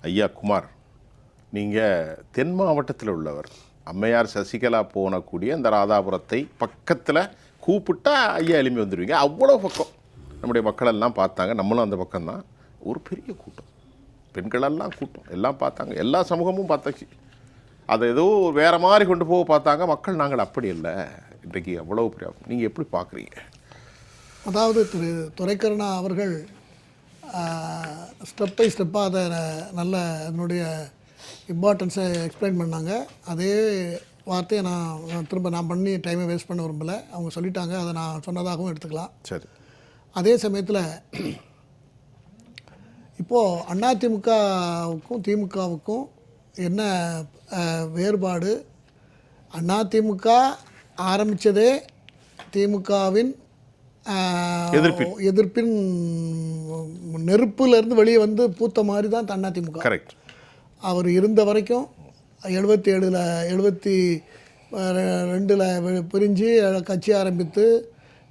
ஐயா குமார், நீங்கள் தென் மாவட்டத்தில் உள்ளவர். அம்மையார் சசிகலா போனக்கூடிய அந்த ராதாபுரத்தை பக்கத்தில் கூப்பிட்டா ஐயா எழுப்பி வந்துடுவீங்க. அவ்வளோ பக்கம் நம்முடைய மக்களெல்லாம் பார்த்தாங்க. நம்மளும் அந்த பக்கம்தான். ஒரு பெரிய கூட்டம், பெண்களெல்லாம் கூட்டம் எல்லாம் பார்த்தாங்க. எல்லா சமூகமும் பார்த்தாச்சு. அதை ஏதோ வேறு மாதிரி கொண்டு போக பார்த்தாங்க மக்கள். நாங்கள் அப்படி இல்லை. இன்றைக்கு அவ்வளோ பெரிய நீங்கள் எப்படி பார்க்குறீங்க? அதாவது துரைக்கருணா அவர்கள் ஸ்டெப் பை ஸ்டெப்பாக அதை நல்ல அதனுடைய இம்பார்ட்டன்ஸை எக்ஸ்பிளைன் பண்ணாங்க. அதே வார்த்தையை நான் திரும்ப பண்ணி டைமை வேஸ்ட் பண்ண விரும்பலை. அவங்க சொல்லிட்டாங்க, அதை நான் சொன்னதாகவும் எடுத்துக்கலாம். சரி. அதே சமயத்தில் இப்போது அதிமுகவுக்கும் திமுகவுக்கும் என்ன வேறுபாடு? அதிமுக ஆரம்பித்ததே திமுகவின் எதிர்ப்பின் நெருப்பிலிருந்து வெளியே வந்து பூத்த மாதிரி தான் அதிமுக. கரெக்ட். அவர் இருந்த வரைக்கும் 77 பிரிஞ்சு கட்சி ஆரம்பித்து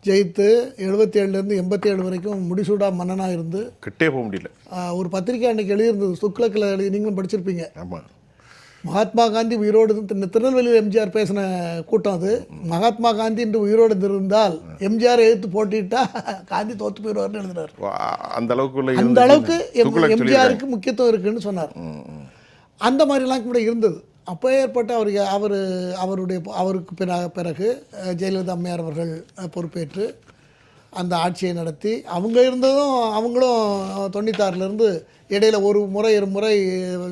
ஜெயித்து 77லேருந்து 87 வரைக்கும் முடிசூடா மன்னனாக இருந்து கிட்டே போக முடியல. ஒரு பத்திரிக்கை அன்றைக்கி எழுதியிருந்தது, துக்ளக்கில் நீங்களும் படிச்சிருப்பீங்க. ஆமாம். மகாத்மா காந்தி உயிரோடு திருநெல்வேலியில் எம்ஜிஆர் பேசின கூட்டம் அது. மகாத்மா காந்தி இன்று உயிரோடு இருந்தால் எம்ஜிஆர் எதிர்த்து போட்டிட்டா காந்தி தோற்று போயிடுவார்னு எழுதினார். அந்த அளவுக்கு எம்ஜிஆருக்கு முக்கியத்துவம் இருக்குன்னு சொன்னார். அந்த மாதிரிலாம் கூட இருந்தது. அப்போ ஏற்பட்ட அவருக்கு பிறகு ஜெயலலிதா அம்மையார் அவர்கள் பொறுப்பேற்று அந்த ஆட்சியை நடத்தி அவங்க இருந்ததும் அவங்களும் 96லேருந்து இடையில் ஒரு முறை 2 முறை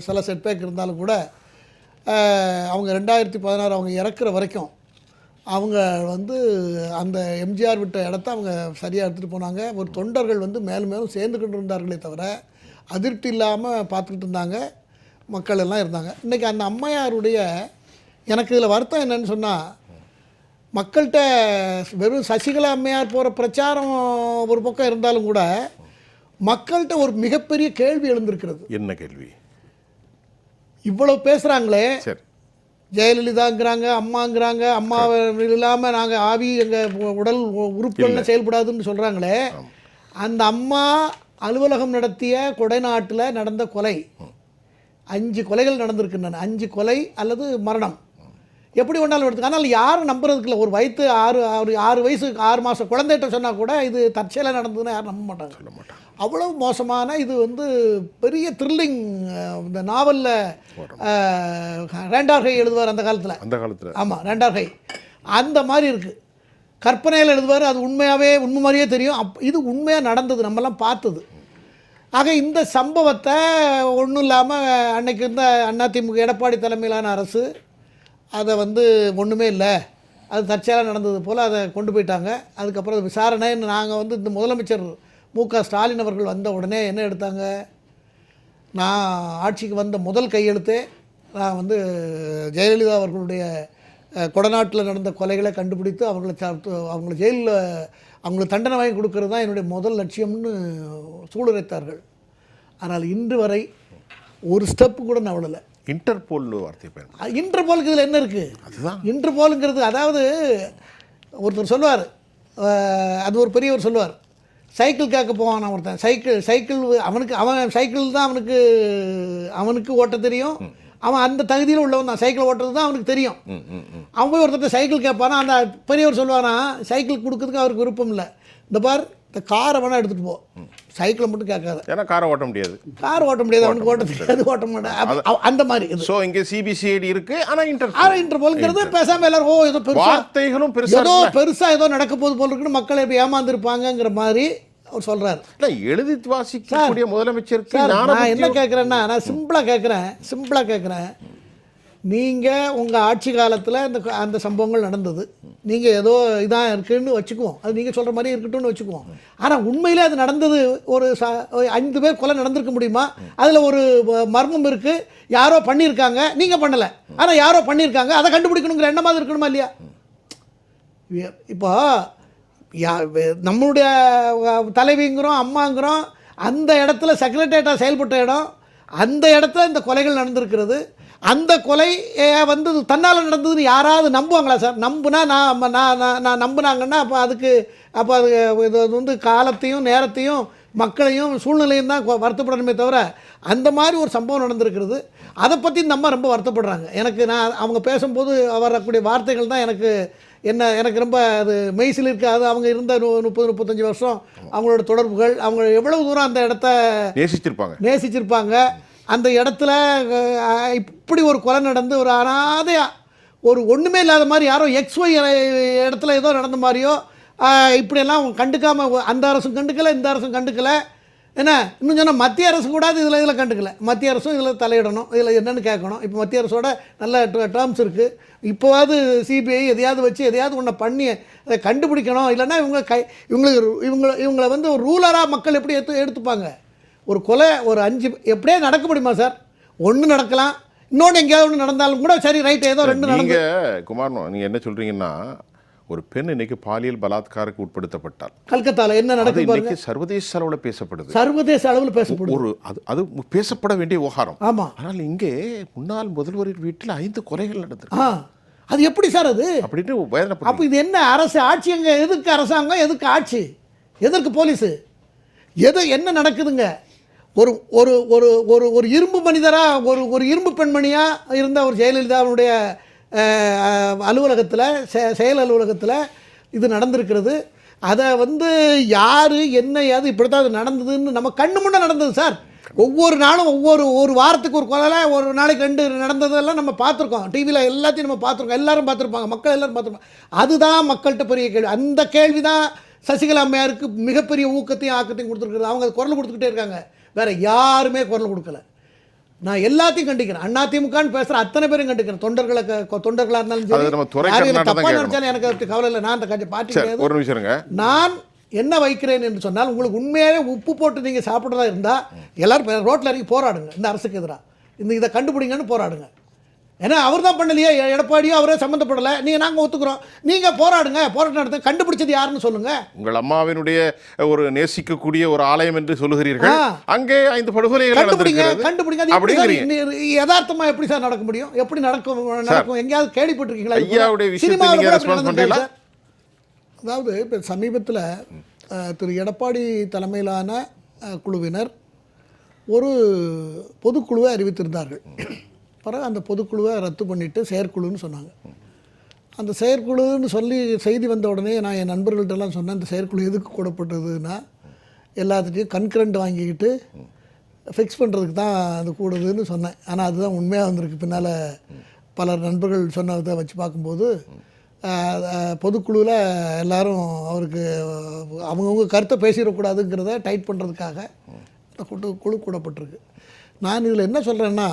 சில செட்பேக் இருந்தாலும் கூட அவங்க 2016 அவங்க இறக்குற வரைக்கும் அவங்க அந்த எம்ஜிஆர் விட்ட இடத்த அவங்க சரியாக எடுத்துகிட்டு போனாங்க. ஒரு தொண்டர்கள் மேலும் மேலும் சேர்ந்துக்கிட்டு இருந்தார்களே தவிர அதிருப்தி இல்லாமல் பார்த்துக்கிட்டு இருந்தாங்க. மக்கள் எல்லாம் இருந்தாங்க. இன்றைக்கி அந்த அம்மையாருடைய எனக்கு இதில் வருத்தம் என்னன்னு சொன்னால், மக்கள்கிட்ட வெறும் சசிகலா அம்மையார் போகிற பிரச்சாரம் ஒரு பக்கம் இருந்தாலும் கூட மக்கள்கிட்ட ஒரு மிகப்பெரிய கேள்வி எழுந்திருக்கிறது. என்ன கேள்வி? இவ்வளவு பேசுகிறாங்களே, ஜெயலலிதாங்கிறாங்க, அம்மாங்கிறாங்க, அம்மா இல்லாமல் நாங்கள் ஆவி எங்கள் உடல் உறுப்புகள்லாம் செயல்படாதுன்னு சொல்கிறாங்களே, அந்த அம்மா அலுவலகம் நடத்திய கொடைநாட்டில் நடந்த கொலை 5 கொலைகள் நடந்திருக்கின்றன. 5 கொலை அல்லது மரணம் எப்படி ஒன்றாலும் எடுத்துக்க. ஆனால் யாரும் நம்புறதுக்கு இல்லை. ஒரு வயசு 6 வயசு 6 மாதம் குழந்தைகிட்ட சொன்னால் கூட இது தற்செயலாக நடந்ததுன்னு யாரும் நம்ப மாட்டாங்க. சொல்ல மாட்டாங்க. அவ்வளோ மோசமான இது பெரிய த்ரில்லிங். இந்த நாவலில் ரேண்டார்கை எழுதுவார் அந்த காலத்தில். ஆமாம், ரேண்டார்கை அந்த மாதிரி இருக்குது. கற்பனையில் எழுதுவார். அது உண்மை மாதிரியே தெரியும். இது உண்மையாக நடந்தது, நம்மலாம் பார்த்தது. ஆக இந்த சம்பவத்தை ஒன்றும் இல்லாமல் அன்னைக்கு இருந்த அதிமுக எடப்பாடி தலைமையிலான அரசு அதை ஒன்றுமே இல்லை, அது தற்செயலாக நடந்தது போல் அதை கொண்டு போயிட்டாங்க. அதுக்கப்புறம் விசாரணைன்னு நாங்கள் இந்த முதலமைச்சர் மு.க. ஸ்டாலின் அவர்கள் வந்த உடனே என்ன எடுத்தாங்க? நான் ஆட்சிக்கு வந்த முதல் கையெழுத்தே நான் ஜெயலலிதா அவர்களுடைய கொடநாட்டில் நடந்த கொலைகளை கண்டுபிடித்து அவங்கள ஜெயிலில் அவங்களுக்கு தண்டனை வாங்கி கொடுக்கறது தான் என்னுடைய முதல் லட்சியம்னு சூளுரைத்தார்கள். ஆனால் இன்று வரை ஒரு ஸ்டெப்பு கூட நவளலை. இன்டர்போல்னு வார்த்தை பயன். இன்டர்போலுக்கு இதில் என்ன இருக்குது? அதுதான் இன்டர்போலுங்கிறது. அதாவது ஒருத்தர் சொல்லுவார், அது ஒரு பெரியவர் சொல்லுவார், சைக்கிள் கேட்க போவான் ஒருத்தன். சைக்கிள் அவன் சைக்கிள் தான் அவனுக்கு ஓட்ட தெரியும். அவன் அந்த தகுதியில் உள்ளவன் தான். சைக்கிள் ஓட்டுறது தான் அவனுக்கு தெரியும். அவன் போய் ஒருத்தர் சைக்கிள் கேட்பானா, அந்த பெரியவர் சொல்லுவானா, சைக்கிள் கொடுக்கறதுக்கு அவருக்கு விருப்பம் இல்லை. இந்த பார், இந்த காரை வேணால் எடுத்துகிட்டு போ, சைக்கிளை மட்டும் கேட்காது. ஏன்னா காரை ஓட்ட முடியாது. அவனுக்கு ஓட்ட தெரியாது, ஓட்ட மாட்டேன். அந்த மாதிரி. ஸோ இங்கே சிபிசிஐடி இருக்குது. ஆனால் இன்டர்போல்ங்கிறது பேசாமல் எல்லாரும் ஏதோ வார்த்தைகளும் பெருசாக ஏதோ நடக்க போது போல் இருக்குன்னு மக்கள் எப்படி ஏமாந்துருப்பாங்கங்கிற மாதிரி அவர் சொல்கிறார். இல்லை, எழுதி வாசிக்கக்கூடிய முதலமைச்சருக்கு நான் என்ன கேட்குறேன்னா, நான் சிம்பிளாக கேட்குறேன். நீங்கள் உங்கள் ஆட்சி காலத்தில் அந்த சம்பவங்கள் நடந்தது, நீங்கள் ஏதோ இதாக இருக்குன்னு வச்சுக்குவோம், அது நீங்கள் சொல்கிற மாதிரி இருக்கட்டும்னு வச்சுக்குவோம். ஆனால் உண்மையிலே அது நடந்தது. ஒரு 5 பேர் கொலை நடந்திருக்க முடியுமா? அதில் ஒரு மர்மம் இருக்குது, யாரோ பண்ணியிருக்காங்க, நீங்கள் பண்ணலை, ஆனால் யாரோ பண்ணியிருக்காங்க, அதை கண்டுபிடிக்கணுங்கிற எண்ணமாக இருக்கணுமா இல்லையா? இப்போ நம்மளுடைய தலைவிங்கிறோம், அம்மாங்கிறோம், அந்த இடத்துல செக்ரட்டேரியாக செயல்பட்ட இடம், அந்த இடத்துல இந்த கொலைகள் நடந்திருக்கிறது. அந்த கொலை தன்னால் நடந்ததுன்னு யாராவது நம்புவாங்களா சார்? நம்புனா நான் நம்பினாங்கன்னா அப்போ அது காலத்தையும் நேரத்தையும் மக்களையும் சூழ்நிலையும் தான் வருத்தப்படணுமே தவிர அந்த மாதிரி ஒரு சம்பவம் நடந்திருக்கிறது. அதை பற்றி இந்த அம்மா ரொம்ப வருத்தப்படுறாங்க. நான் அவங்க பேசும்போது வரக்கூடிய வார்த்தைகள் தான் எனக்கு ரொம்ப அது மெய்சில் இருக்காது. அவங்க இருந்த 30-35 வருஷம் அவங்களோட தொடர்புகள், அவங்க எவ்வளவு தூரம் அந்த இடத்த நேசிச்சிருப்பாங்க. அந்த இடத்துல இப்படி ஒரு கொலை நடந்து ஒரு அனாதையாக ஒரு ஒன்றுமே இல்லாத மாதிரி யாரோ XY இடத்துல ஏதோ நடந்த மாதிரியோ இப்படியெல்லாம் கண்டுக்காமல் அந்த அரசும் கண்டுக்கலை, இந்த அரசும் கண்டுக்கலை. என்ன இன்னும் சொன்னால் மத்திய அரசு கூடாது இதில் கண்டுக்கலை. மத்திய அரசும் இதில் தலையிடணும், இதில் என்னென்னு கேட்கணும். இப்போ மத்திய அரசோட நல்ல டேர்ம்ஸ் இருக்குது. இப்போவாது CBI எதையாவது வச்சு எதையாவது ஒன்றை பண்ணி அதை கண்டுபிடிக்கணும். இல்லைன்னா இவங்களை வந்து ஒரு ரூலராக மக்கள் எப்படி எடுத்துப்பாங்க? ஒரு கொலை ஒரு 5 எப்படியே நடக்க முடியுமா சார்? ஒன்று நடக்கலாம், இன்னொன்று எங்கேயாவது ஒன்று நடந்தாலும் கூட சரி ரைட் ஏதோ 2 நடந்து. குமார், நீங்கள் என்ன சொல்கிறீங்கன்னா, ஒரு பெண் இன்னைக்கு பாலியல் பலாத்காரத்துக்கு உட்படுத்தப்பட்டால் கல்கத்தாவில் என்ன நடக்குது சர்வதேச அளவில் பேசப்படுது. சர்வதேச அளவில் பேசப்படுது. அது பேசப்பட வேண்டிய விவகாரம். ஆமாம். ஆனால் இங்கே முன்னாள் முதல்வர் வீட்டில் 5 கொலைகள் நடந்தது. அது எப்படி சார் அது அப்படின்னு? அப்போ இது என்ன அரசு ஆட்சி? எங்க எதுக்கு அரசாங்கம், எதுக்கு ஆட்சி, எதற்கு போலீஸு, என்ன நடக்குதுங்க? ஒரு ஒரு ஒரு ஒரு ஒரு இரும்பு மனிதராக ஒரு இரும்பு பெண்மணியாக இருந்த ஒரு ஜெயலலிதாவுடைய அலுவலகத்தில் செயல் அலுவலகத்தில் இது நடந்திருக்கிறது. அதை வந்து யார் என்ன ஏது இப்படி தான் அது நடந்ததுன்னு நம்ம கண்ணு முன்னே நடந்தது சார். ஒவ்வொரு நாளும் ஒரு வாரத்துக்கு ஒரு கொலை, ஒரு நாளைக்கு 2 நடந்ததெல்லாம் நம்ம பார்த்துருக்கோம். டிவியில் எல்லாத்தையும் நம்ம பார்த்துருக்கோம், எல்லாரும் பார்த்துருப்பாங்க, மக்கள் எல்லோரும் பார்த்துருப்பாங்க. அதுதான் மக்கள்கிட்ட பெரிய கேள்வி. அந்த கேள்வி தான் சசிகலா அம்மையாருக்கு மிகப்பெரிய ஊக்கத்தையும் ஆக்கத்தையும் கொடுத்துருக்குறது. அவங்க குரல் கொடுத்துக்கிட்டே இருக்காங்க, வேறு யாருமே குரல் கொடுக்கல. நான் எல்லாத்தையும் கண்டிக்கிறேன். அதிமுகன்னு பேசுகிற அத்தனை பேரும் கண்டிக்கிறேன். தொண்டர்களாக இருந்தாலும் சரி, தப்பாக நினைச்சாலும் எனக்கு கவலை இல்லை. நான் அந்த பார்ட்டி நான் என்ன வைக்கிறேன் என்று சொன்னால், உங்களுக்கு உண்மையாகவே உப்பு போட்டு நீங்கள் சாப்பிட்றதா இருந்தால் எல்லோரும் ரோட்டில் இறங்கி போராடுங்க. இந்த அரசுக்கு எதிராக இதை கண்டுபிடிங்கன்னு போராடுங்க. ஏன்னா அவர் தான் பண்ணலையே, எடப்பாடியோ அவரே சம்மந்தப்படலை. நாங்கள் ஒத்துக்கிறோம், நீங்கள் போராடுங்க, போராட்டம் நடத்த. கண்டுபிடிச்சது யாருன்னு சொல்லுங்கள். உங்கள் அம்மாவினுடைய ஒரு நேசிக்கக்கூடிய ஒரு ஆலயம் என்று சொல்லுகிறீர்கள், அங்கே 5 படுகொலைகள் கண்டுபிடிங்க. யதார்த்தமாக எப்படி சார் நடக்க முடியும்? எப்படி நடக்கும்? எங்கேயாவது கேள்விப்பட்டிருக்கீங்களா? சினிமாவில் அதாவது இப்போ சமீபத்தில் திரு எடப்பாடி தலைமையிலான குழுவினர் ஒரு பொதுக்குழுவை அறிவித்திருந்தார்கள். பிறகு அந்த பொதுக்குழுவை ரத்து பண்ணிவிட்டு செயற்குழுன்னு சொன்னாங்க. அந்த செயற்குழுன்னு சொல்லி செய்தி வந்த உடனே நான் என் நண்பர்கள்ட்டெல்லாம் சொன்னேன், இந்த செயற்குழு எதுக்கு கூடப்பட்டதுன்னா எல்லாத்துட்டையும் கன்கரண்ட் வாங்கிக்கிட்டு ஃபிக்ஸ் பண்ணுறதுக்கு தான் அது கூடுதுன்னு சொன்னேன். ஆனால் அதுதான் உண்மையாக வந்திருக்கு. பின்னால் பல நண்பர்கள் சொன்னதை வச்சு பார்க்கும்போது பொதுக்குழுவில் எல்லோரும் அவருக்கு அவங்கவுங்க கருத்தை பேசிடக்கூடாதுங்கிறத டைட் பண்ணுறதுக்காக இந்த குழு கூடப்பட்டிருக்கு. நான் இதில் என்ன சொல்கிறேன்னா,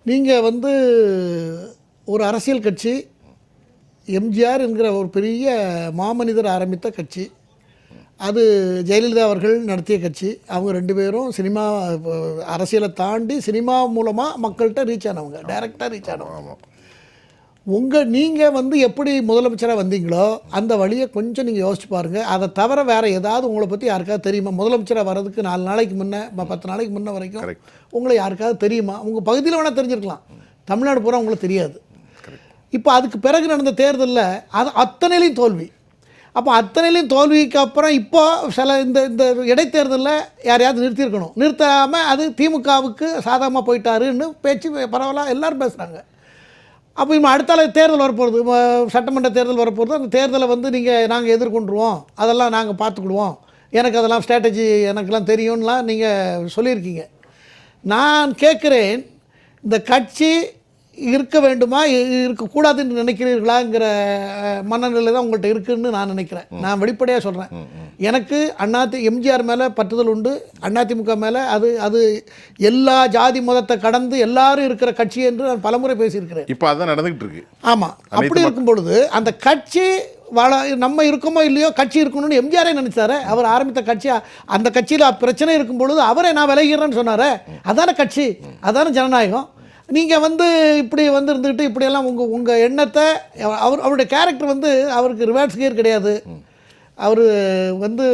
நீங்கள் வந்து ஒரு அரசியல் கட்சி, எம்ஜிஆர் என்கிற ஒரு பெரிய மாமனிதர் ஆரம்பித்த கட்சி, அது ஜெயலலிதா அவர்கள் நடத்திய கட்சி. அவங்க 2 பேரும் சினிமா அரசியலை தாண்டி சினிமா மூலமாக மக்கள்கிட்ட ரீச் ஆனவங்க, டைரெக்டாக ரீச் ஆனவங்க. நீங்கள் வந்து எப்படி முதலமைச்சராக வந்தீங்களோ அந்த வழியை கொஞ்சம் நீங்கள் யோசிச்சு பாருங்கள். அதை தவிர வேறு ஏதாவது உங்களை பற்றி யாருக்காவது தெரியுமா? முதலமைச்சராக வர்றதுக்கு 4 நாளைக்கு முன்னே 10 நாளைக்கு முன்னே வரைக்கும் உங்களை யாருக்காவது தெரியுமா? உங்கள் பகுதியில் வேணால் தெரிஞ்சிருக்கலாம், தமிழ்நாடு பூரா உங்களுக்கு தெரியாது. இப்போ அதுக்கு பிறகு நடந்த தேர்தலில் அது அத்தனையிலையும் தோல்வி. அப்போ அத்தனையிலையும் தோல்விக்கு அப்புறம் இப்போ இந்த இடைத்தேர்தலில் யாரையாவது நிறுத்தியிருக்கணும். நிறுத்தாமல் அது திமுகவுக்கு சாதகமாக போயிட்டாருன்னு பேச்சு பரவலாக எல்லோரும் பேசுகிறாங்க. அப்போ இப்போ அடுத்தால தேர்தல் வரப்போகிறது, சட்டமன்ற தேர்தல் வரப்போகிறது. அந்த தேர்தலை வந்து நாங்கள் எதிர்கொண்டுருவோம், அதெல்லாம் நாங்கள் பார்த்துக்கிடுவோம், எனக்கு அதெல்லாம் ஸ்ட்ராட்டஜி எனக்கெல்லாம் தெரியும்லாம் நீங்கள் சொல்லியிருக்கீங்க. நான் கேட்குறேன், இந்த கட்சி இருக்க வேண்டுமா இருக்கக்கூடாதுன்னு நினைக்கிறீர்களாங்கிற மனநிலை தான் உங்கள்கிட்ட இருக்குதுன்னு நான் நினைக்கிறேன். நான் வெளிப்படையாக சொல்கிறேன், எனக்கு எம்ஜிஆர் மேலே பற்றுதல் உண்டு. அதிமுக மேலே அது எல்லா ஜாதி மதத்தை கடந்து எல்லாரும் இருக்கிற கட்சி என்று நான் பலமுறை பேசியிருக்கிறேன். இப்போ அதான் நடந்துகிட்டு இருக்கு. ஆமாம், அப்படி இருக்கும் பொழுது அந்த கட்சி நம்ம இருக்கோமோ இல்லையோ கட்சி இருக்கணும்னு எம்ஜிஆரே நினைச்சாரு. அவர் ஆரம்பித்த கட்சி, அந்த கட்சியில் பிரச்சனை இருக்கும் பொழுது அவரே நான் விலகிறேன்னு சொன்னார். அதான கட்சி, அதான ஜனநாயகம். நீங்கள் வந்து இப்படி வந்து இருந்துக்கிட்டு இப்படியெல்லாம் உங்கள் எண்ணத்தை அவருடைய கேரக்டர் வந்து அவருக்கு ரிவர்ஸ் கியர் கிடையாது. அவர் வந்து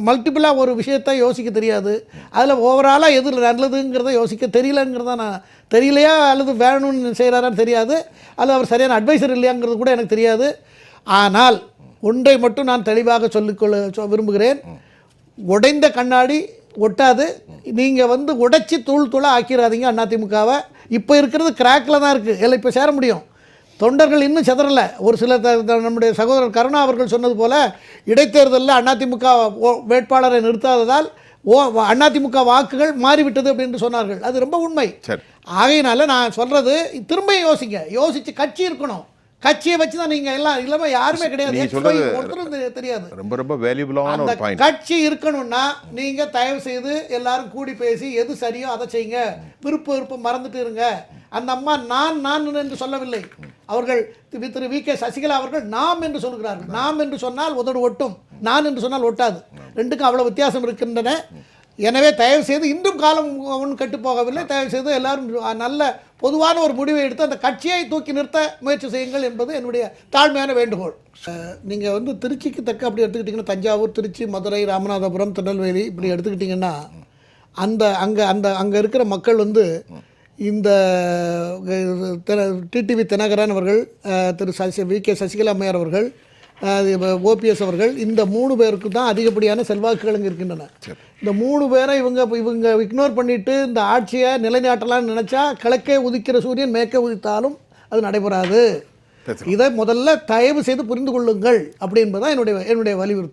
மல்டிப்புளாக ஒரு விஷயத்தை யோசிக்க தெரியாது. அதில் ஓவராலாக எது நல்லதுங்கிறத யோசிக்க தெரியலங்கிறத நான் தெரியலையா அல்லது வேணும்னு செய்கிறாரான்னு தெரியாது, அல்லது அவர் சரியான அட்வைசர் இல்லையாங்கிறது கூட எனக்கு தெரியாது. ஆனால் ஒன்றை மட்டும் நான் தெளிவாக விரும்புகிறேன். உடைந்த கண்ணாடி ஒட்டாது. நீங்கள் வந்து உடைச்சி தூளாக ஆக்கிடாதீங்க அதிமுகவை. இப்போ இருக்கிறது கிராக்கில் தான் இருக்குது. எல்லாம் இப்போ சேர முடியும். தொண்டர்கள் இன்னும் செதறலை. ஒரு சில நம்முடைய சகோதரர் கருணா அவர்கள் சொன்னது போல் இடைத்தேர்தலில் அதிமுக வேட்பாளரை நிறுத்தாததால் அதிமுக வாக்குகள் மாறிவிட்டது அப்படின்னு சொன்னார்கள். அது ரொம்ப உண்மை. ஆகையினால நான் சொல்கிறது திரும்ப யோசிச்சு கட்சி இருக்கணும். கட்சியை வச்சு தான் நீங்கள் எல்லாம் இல்லாமல் யாருமே கிடையாது. தெரியாது. ரொம்ப ரொம்ப வேல்யூபிளான ஒரு பாயிண்ட். கட்சி இருக்கணும்னா நீங்கள் தயவு செய்து எல்லாரும் கூடி பேசி எது சரியோ அதை செய்யுங்க. விருப்பம் மறந்துட்டு இருங்க. அந்த அம்மா நான் என்று சொல்லவில்லை. அவர்கள் திரு வி.கே. சசிகலா அவர்கள் நாம் என்று சொல்கிறார்கள். நாம் என்று சொன்னால் உதடு ஒட்டும், நான் என்று சொன்னால் ஒட்டாது. ரெண்டுக்கும் அவ்வளோ வித்தியாசம் இருக்கின்றன. எனவே தயவு செய்து இன்றும் காலம் ஒன்றும் கெட்டு போகவில்லை. தயவு செய்து எல்லாரும் நல்ல பொதுவான ஒரு முடிவை எடுத்து அந்த கட்சியை தூக்கி நிறுத்த முயற்சி செய்யுங்கள் என்பது என்னுடைய தாழ்மையான வேண்டுகோள். நீங்கள் வந்து திருச்சிக்கு தக்க அப்படி எடுத்துக்கிட்டிங்கன்னா தஞ்சாவூர், திருச்சி, மதுரை, ராமநாதபுரம், திருநெல்வேலி இப்படி எடுத்துக்கிட்டிங்கன்னா அங்கே இருக்கிற மக்கள் வந்து இந்த டிடிவி தினகரன் அவர்கள், திரு வி.கே. சசிகலா அம்மையார் அவர்கள், ஓபிஎஸ் அவர்கள், இந்த 3 பேருக்கு தான் அதிகப்படியான செல்வாக்குகள் இங்கே இருக்கின்றன. இந்த 3 பேரை இவங்க இக்னோர் பண்ணிவிட்டு இந்த ஆட்சியை நிலைநாட்டலாம்னு நினச்சா கிழக்கே உதிக்கிற சூரியன் மேற்கே உதித்தாலும் அது நடைபெறாது. இதை முதல்ல தயவு செய்து புரிந்து கொள்ளுங்கள் அப்படி என்பதுதான் என்னுடைய வலியுறுத்தல்.